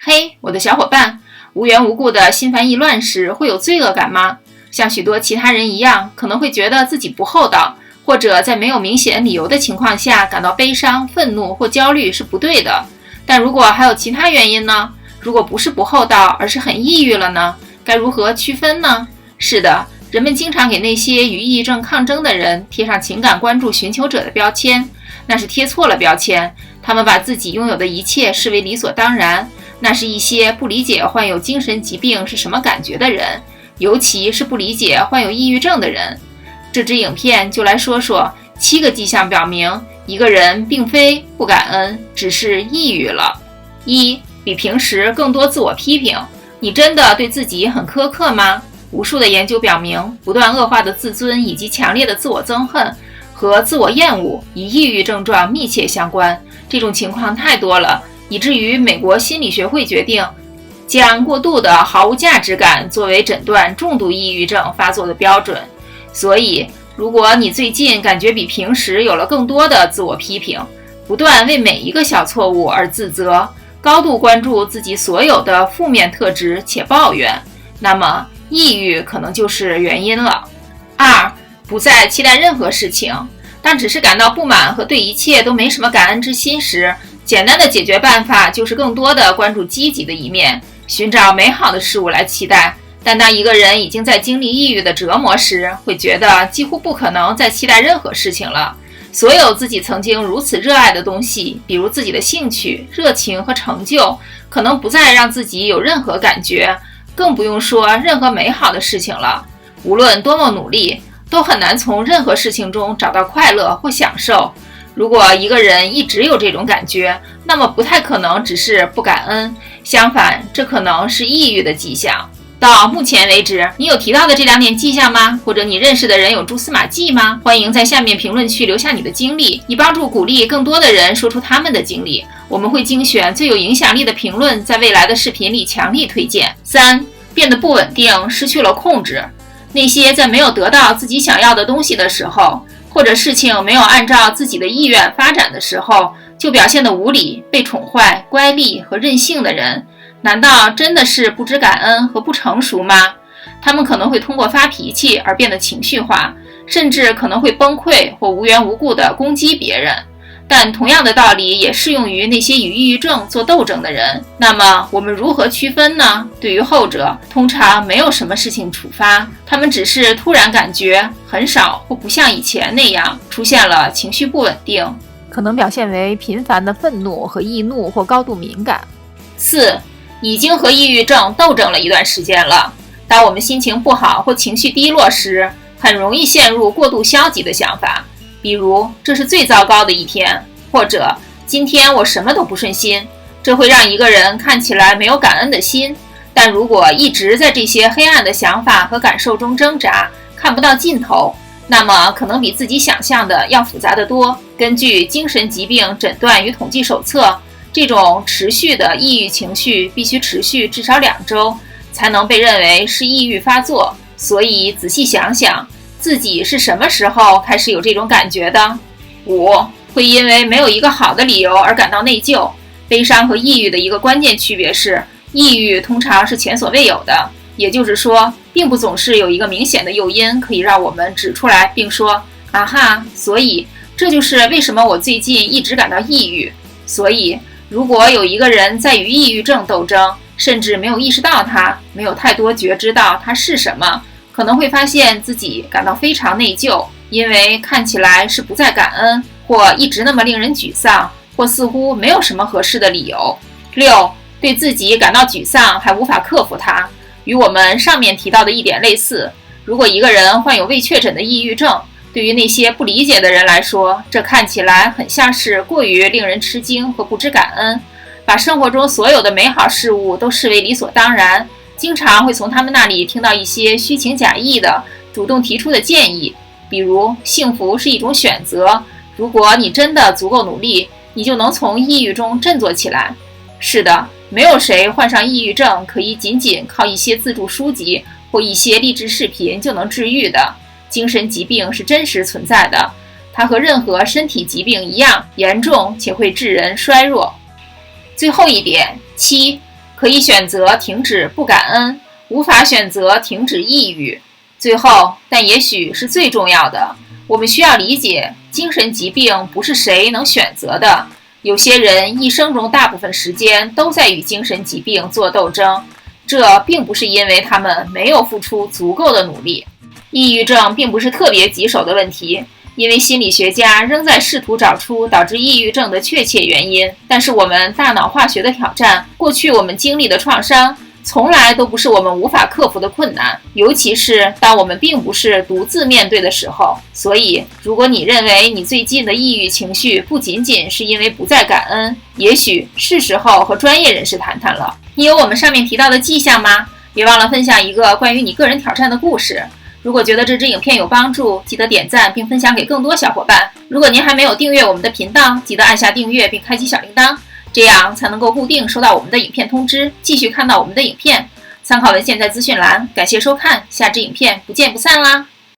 嘿，我的小伙伴，无缘无故的心烦意乱时会有罪恶感吗？像许多其他人一样，可能会觉得自己不厚道，或者在没有明显理由的情况下感到悲伤、愤怒或焦虑是不对的。但如果还有其他原因呢？如果不是不厚道，而是很抑郁了呢？该如何区分呢？是的，人们经常给那些与抑郁症抗争的人贴上情感关注寻求者的标签，那是贴错了标签。他们把自己拥有的一切视为理所当然，那是一些不理解患有精神疾病是什么感觉的人，尤其是不理解患有抑郁症的人。这支影片就来说说7个迹象表明一个人并非不感恩，只是抑郁了。1. 比平时更多自我批评。你真的对自己很苛刻吗？无数的研究表明，不断恶化的自尊以及强烈的自我憎恨和自我厌恶与抑郁症状密切相关。这种情况太多了，以至于美国心理学会决定将过度的毫无价值感作为诊断重度抑郁症发作的标准。所以，如果你最近感觉比平时有了更多的自我批评，不断为每一个小错误而自责，高度关注自己所有的负面特质且抱怨，那么抑郁可能就是原因了。2. 不再期待任何事情。当只是感到不满和对一切都没什么感恩之心时，简单的解决办法就是更多的关注积极的一面，寻找美好的事物来期待。但当一个人已经在经历抑郁的折磨时，会觉得几乎不可能再期待任何事情了。所有自己曾经如此热爱的东西，比如自己的兴趣、热情和成就，可能不再让自己有任何感觉，更不用说任何美好的事情了。无论多么努力，都很难从任何事情中找到快乐或享受。如果一个人一直有这种感觉，那么不太可能只是不感恩，相反，这可能是抑郁的迹象。到目前为止，你有提到的这2点迹象吗？或者你认识的人有蛛丝马迹吗？欢迎在下面评论区留下你的经历，以帮助鼓励更多的人说出他们的经历。我们会精选最有影响力的评论，在未来的视频里强力推荐。3. 变得不稳定，失去了控制。那些在没有得到自己想要的东西的时候，或者事情没有按照自己的意愿发展的时候，就表现得无理、被宠坏、乖戾和任性的人，难道真的是不知感恩和不成熟吗？他们可能会通过发脾气而变得情绪化，甚至可能会崩溃或无缘无故地攻击别人。但同样的道理也适用于那些与抑郁症做斗争的人。那么我们如何区分呢？对于后者，通常没有什么事情触发，他们只是突然感觉很少或不像以前那样出现了情绪不稳定，可能表现为频繁的愤怒和易怒或高度敏感。4. 已经和抑郁症斗争了一段时间了。当我们心情不好或情绪低落时，很容易陷入过度消极的想法，比如这是最糟糕的一天，或者今天我什么都不顺心。这会让一个人看起来没有感恩的心，但如果一直在这些黑暗的想法和感受中挣扎，看不到尽头，那么可能比自己想象的要复杂得多。根据精神疾病诊断与统计手册，这种持续的抑郁情绪必须持续至少2周，才能被认为是抑郁发作。所以仔细想想，自己是什么时候开始有这种感觉的？5. 会因为没有一个好的理由而感到内疚。悲伤和抑郁的一个关键区别是，抑郁通常是前所未有的，也就是说，并不总是有一个明显的诱因可以让我们指出来并说啊哈，所以这就是为什么我最近一直感到抑郁。所以如果有一个人在与抑郁症斗争，甚至没有意识到它，没有太多觉知到它是什么，可能会发现自己感到非常内疚，因为看起来是不再感恩，或一直那么令人沮丧，或似乎没有什么合适的理由。6. 对自己感到沮丧还无法克服它，与我们上面提到的一点类似。如果一个人患有未确诊的抑郁症，对于那些不理解的人来说，这看起来很像是过于令人吃惊和不知感恩，把生活中所有的美好事物都视为理所当然，经常会从他们那里听到一些虚情假意的主动提出的建议，比如幸福是一种选择，如果你真的足够努力，你就能从抑郁中振作起来。是的，没有谁患上抑郁症可以仅仅靠一些自助书籍或一些励志视频就能治愈的。精神疾病是真实存在的，它和任何身体疾病一样严重，且会致人衰弱。最后一点，7. 可以选择停止不感恩，无法选择停止抑郁。最后，但也许是最重要的，我们需要理解，精神疾病不是谁能选择的。有些人一生中大部分时间都在与精神疾病做斗争，这并不是因为他们没有付出足够的努力。抑郁症并不是特别棘手的问题，因为心理学家仍在试图找出导致抑郁症的确切原因。但是我们大脑化学的挑战，过去我们经历的创伤，从来都不是我们无法克服的困难，尤其是当我们并不是独自面对的时候。所以，如果你认为你最近的抑郁情绪不仅仅是因为不再感恩，也许是时候和专业人士谈谈了。你有我们上面提到的迹象吗？别忘了分享一个关于你个人挑战的故事。如果觉得这支影片有帮助，记得点赞并分享给更多小伙伴。如果您还没有订阅我们的频道，记得按下订阅并开启小铃铛，这样才能够固定收到我们的影片通知，继续看到我们的影片。参考文献在资讯栏。感谢收看，下支影片不见不散啦！